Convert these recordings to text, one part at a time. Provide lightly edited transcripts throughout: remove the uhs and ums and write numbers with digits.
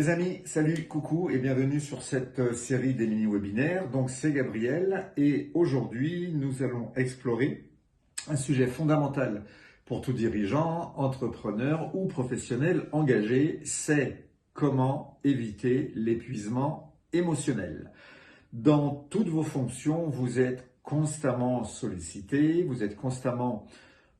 Les amis, salut, coucou et bienvenue sur cette série des mini-webinaires. Donc c'est Gabriel et aujourd'hui nous allons explorer un sujet fondamental pour tout dirigeant, entrepreneur ou professionnel engagé, c'est comment éviter l'épuisement émotionnel. Dans toutes vos fonctions, vous êtes constamment sollicité, vous êtes constamment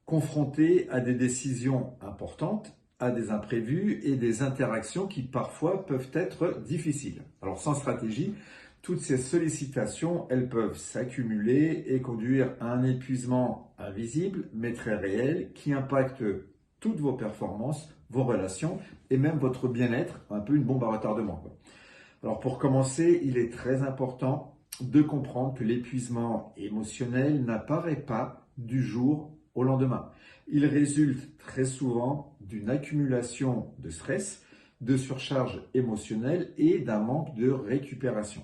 confronté à des décisions importantes, à des imprévus et des interactions qui parfois peuvent être difficiles. Alors sans stratégie, toutes ces sollicitations, elles peuvent s'accumuler et conduire à un épuisement invisible mais très réel qui impacte toutes vos performances, vos relations et même votre bien-être, un peu une bombe à retardement, quoi. Alors pour commencer, il est très important de comprendre que l'épuisement émotionnel n'apparaît pas du jour au lendemain. Il résulte très souvent d'une accumulation de stress, de surcharge émotionnelle et d'un manque de récupération.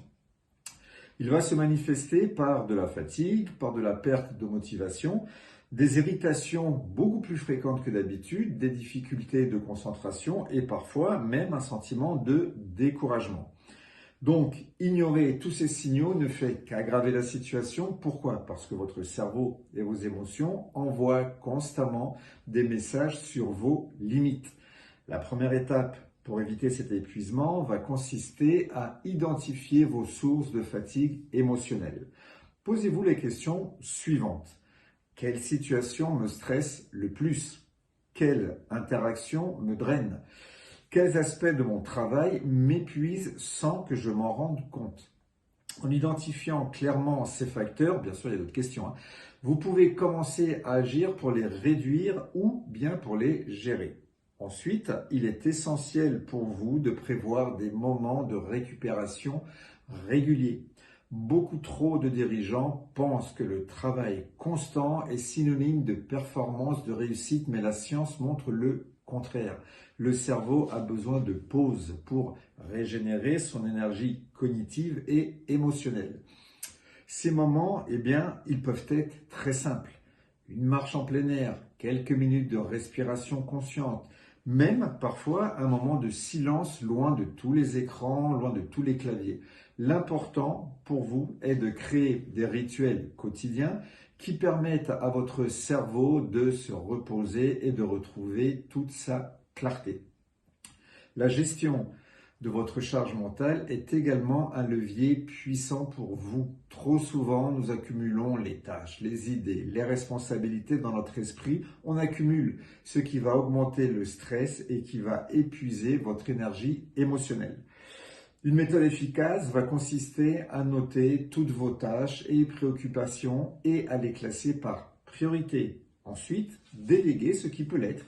Il va se manifester par de la fatigue, par de la perte de motivation, des irritations beaucoup plus fréquentes que d'habitude, des difficultés de concentration et parfois même un sentiment de découragement. Donc, ignorer tous ces signaux ne fait qu'aggraver la situation. Pourquoi? Parce que votre cerveau et vos émotions envoient constamment des messages sur vos limites. La première étape pour éviter cet épuisement va consister à identifier vos sources de fatigue émotionnelle. Posez-vous les questions suivantes. Quelle situation me stresse le plus? Quelle interaction me draine? Quels aspects de mon travail m'épuisent sans que je m'en rende compte? En identifiant clairement ces facteurs, bien sûr il y a d'autres questions, vous pouvez commencer à agir pour les réduire ou bien pour les gérer. Ensuite, il est essentiel pour vous de prévoir des moments de récupération réguliers. Beaucoup trop de dirigeants pensent que le travail constant est synonyme de performance, de réussite, mais la science montre le contraire. Le cerveau a besoin de pause pour régénérer son énergie cognitive et émotionnelle. Ces moments, eh bien, ils peuvent être très simples. Une marche en plein air, quelques minutes de respiration consciente, même parfois un moment de silence loin de tous les écrans, loin de tous les claviers. L'important pour vous est de créer des rituels quotidiens qui permettent à votre cerveau de se reposer et de retrouver toute sa clarté. La gestion de votre charge mentale est également un levier puissant pour vous. Trop souvent, nous accumulons les tâches, les idées, les responsabilités dans notre esprit. On accumule ce qui va augmenter le stress et qui va épuiser votre énergie émotionnelle. Une méthode efficace va consister à noter toutes vos tâches et préoccupations et à les classer par priorité. Ensuite, déléguer ce qui peut l'être.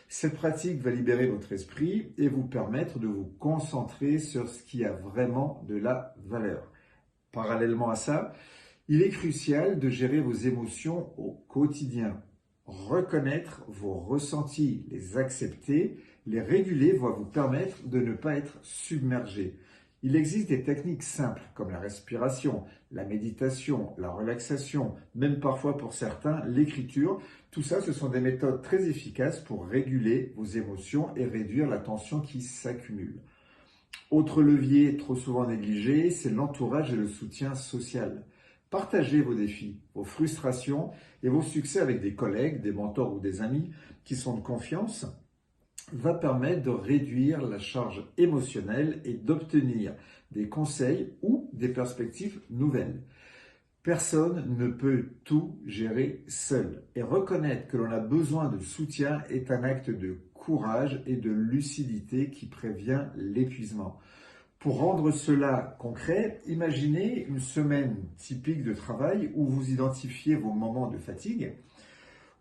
Cette pratique va libérer votre esprit et vous permettre de vous concentrer sur ce qui a vraiment de la valeur. Parallèlement à ça, il est crucial de gérer vos émotions au quotidien. Reconnaître vos ressentis, les accepter, les réguler va vous permettre de ne pas être submergé. Il existe des techniques simples comme la respiration, la méditation, la relaxation, même parfois pour certains l'écriture. Tout ça, ce sont des méthodes très efficaces pour réguler vos émotions et réduire la tension qui s'accumule. Autre levier trop souvent négligé, c'est l'entourage et le soutien social. Partagez vos défis, vos frustrations et vos succès avec des collègues, des mentors ou des amis qui sont de confiance va permettre de réduire la charge émotionnelle et d'obtenir des conseils ou des perspectives nouvelles. Personne ne peut tout gérer seul et reconnaître que l'on a besoin de soutien est un acte de courage et de lucidité qui prévient l'épuisement. Pour rendre cela concret, imaginez une semaine typique de travail où vous identifiez vos moments de fatigue,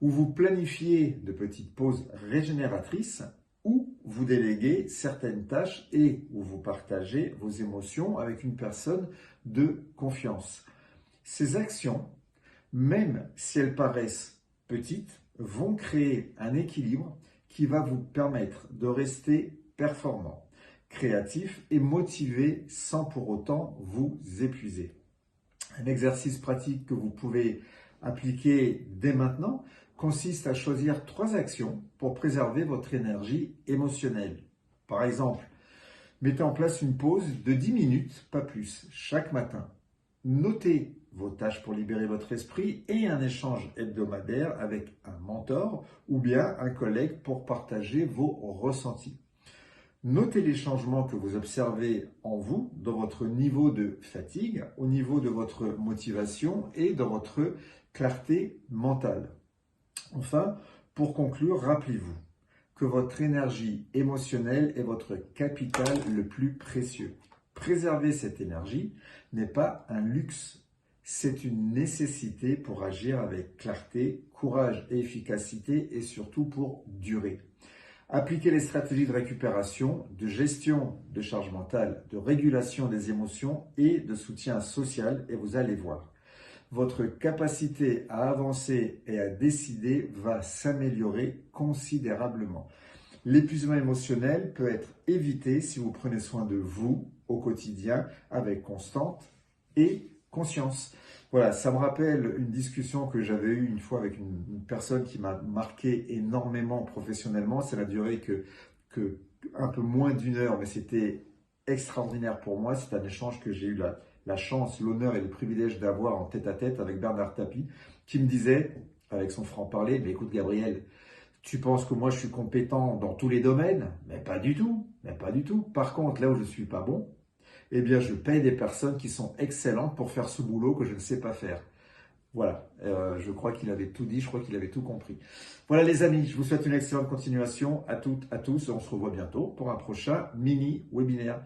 où vous planifiez de petites pauses régénératrices, où vous déléguez certaines tâches et où vous partagez vos émotions avec une personne de confiance. Ces actions, même si elles paraissent petites, vont créer un équilibre qui va vous permettre de rester performant, créatif et motivé sans pour autant vous épuiser. Un exercice pratique que vous pouvez appliquer dès maintenant consiste à choisir 3 actions pour préserver votre énergie émotionnelle. Par exemple, Mettez en place une pause de 10 minutes, pas plus, chaque matin. Notez vos tâches pour libérer votre esprit et un échange hebdomadaire avec un mentor ou bien un collègue pour partager vos ressentis. Notez les changements que vous observez en vous, dans votre niveau de fatigue, au niveau de votre motivation et dans votre clarté mentale. Enfin, pour conclure, rappelez-vous que votre énergie émotionnelle est votre capital le plus précieux. Préserver cette énergie n'est pas un luxe, c'est une nécessité pour agir avec clarté, courage et efficacité et surtout pour durer. Appliquez les stratégies de récupération, de gestion de charge mentale, de régulation des émotions et de soutien social et vous allez voir. Votre capacité à avancer et à décider va s'améliorer considérablement. L'épuisement émotionnel peut être évité si vous prenez soin de vous au quotidien avec constante et conscience. Voilà, ça me rappelle une discussion que j'avais eue une fois avec une personne qui m'a marqué énormément professionnellement. Ça n'a duré que un peu moins d'une heure, mais c'était extraordinaire pour moi. C'est un échange que j'ai eu la chance, l'honneur et le privilège d'avoir en tête-à-tête avec Bernard Tapie, qui me disait, avec son franc-parler, mais écoute Gabriel, tu penses que moi je suis compétent dans tous les domaines? Mais pas du tout, mais pas du tout. Par contre, là où je ne suis pas bon, eh bien je paye des personnes qui sont excellentes pour faire ce boulot que je ne sais pas faire. Voilà, je crois qu'il avait tout dit, je crois qu'il avait tout compris. Voilà les amis, je vous souhaite une excellente continuation à toutes, à tous. On se revoit bientôt pour un prochain mini webinaire.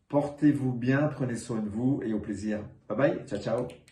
Portez-vous bien, prenez soin de vous et au plaisir. Bye bye, ciao ciao.